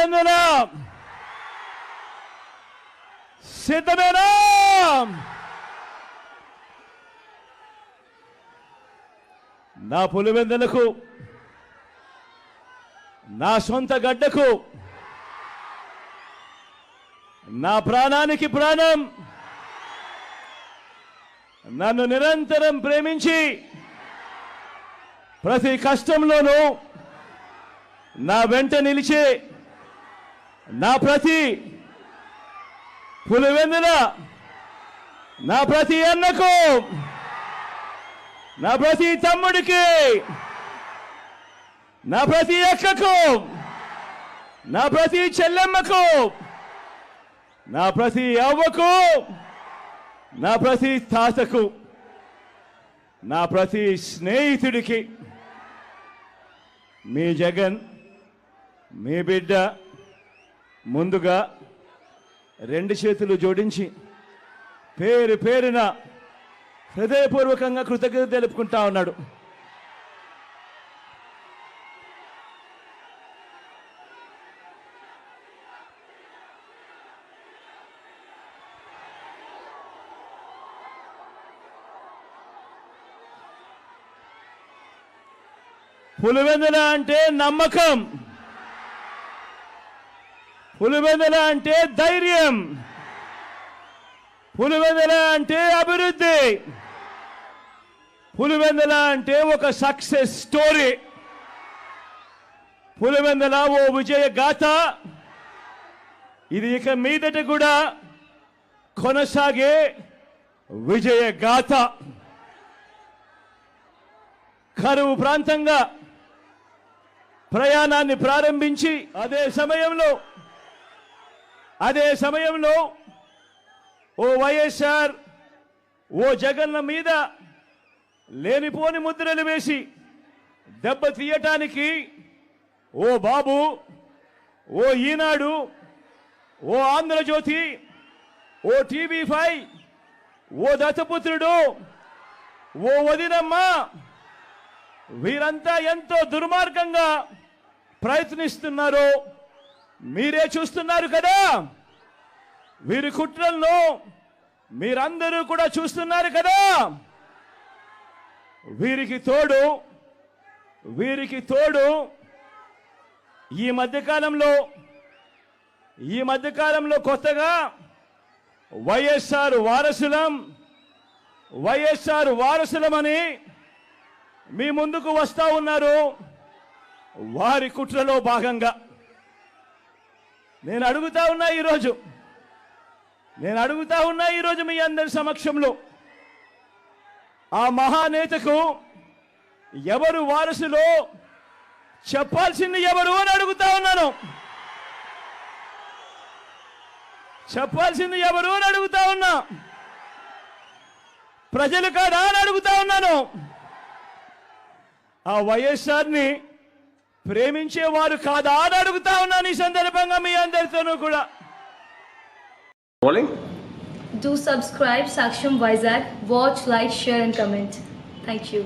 పులివెందుల సిద్ధమేనా? నా పులివెందులకు, నా సొంత గడ్డకు, నా ప్రాణానికి ప్రాణం, నన్ను నిరంతరం ప్రేమించి ప్రతి కష్టంలోనూ నా వెంట నిలిచే నా ప్రతి పులివెందుల, నా ప్రతి అన్నకు, నా ప్రతి తమ్ముడికి, నా ప్రతి అక్కకు, నా ప్రతి చెల్లెమ్మకు, నా ప్రతి అవ్వకు, నా ప్రతి తాతకు, నా ప్రతి స్నేహితుడికి మీ జగన్, మీ బిడ్డ ముందుగా రెండు చేతులు జోడించి పేరు పేరున హృదయపూర్వకంగా కృతజ్ఞత తెలుపుకుంటా ఉన్నాడు. పులివెందుల అంటే నమ్మకం, పులివెందుల అంటే ధైర్యం, పులివెందుల అంటే అభివృద్ధి, పులివెందుల అంటే ఒక సక్సెస్ స్టోరీ, పులివెందుల ఓ విజయ గాథ. ఇది ఇక మీదట కూడా కొనసాగే విజయ గాథ. కరువు ప్రాంతంగా ప్రయాణాన్ని ప్రారంభించి అదే సమయంలో ఓ వైఎస్ఆర్, ఓ జగన్న మీద లేనిపోని ముద్రలు వేసి దెబ్బ తీయటానికి ఓ బాబు, ఓ ఈనాడు, ఓ ఆంధ్రజ్యోతి, ఓ టీవీ5, ఓ దత్తపుత్రుడు, ఓ వదినమ్మ, వీరంతా ఎంతో దుర్మార్గంగా ప్రయత్నిస్తున్నారో మీరే చూస్తున్నారు కదా. వీరి కుట్రలను మీరందరూ కూడా చూస్తున్నారు కదా. వీరికి తోడు ఈ మధ్యకాలంలో కొత్తగా వైఎస్ఆర్ వారసులమని మీ ముందుకు వస్తా ఉన్నారు. వారి కుట్రలో భాగంగా నేను అడుగుతా ఉన్నా ఈరోజు మీ అందరి సమక్షంలో, ఆ మహానేతకు ఎవరు వారసులో చెప్పాల్సింది ఎవరు అని అడుగుతా ఉన్నాను. చెప్పాల్సింది ఎవరు అని అడుగుతా ఉన్నా. ప్రజలు కాదా అని అడుగుతా ఉన్నాను. ఆ వైఎస్ఆర్ని ప్రేమించేవారు కాదా అని అడుగుతా ఉన్నాను. ఈ సందర్భంగా మీ అందరితోనూ కూడా Do subscribe Saksham Vizag. Watch, like, share and comment. Thank you.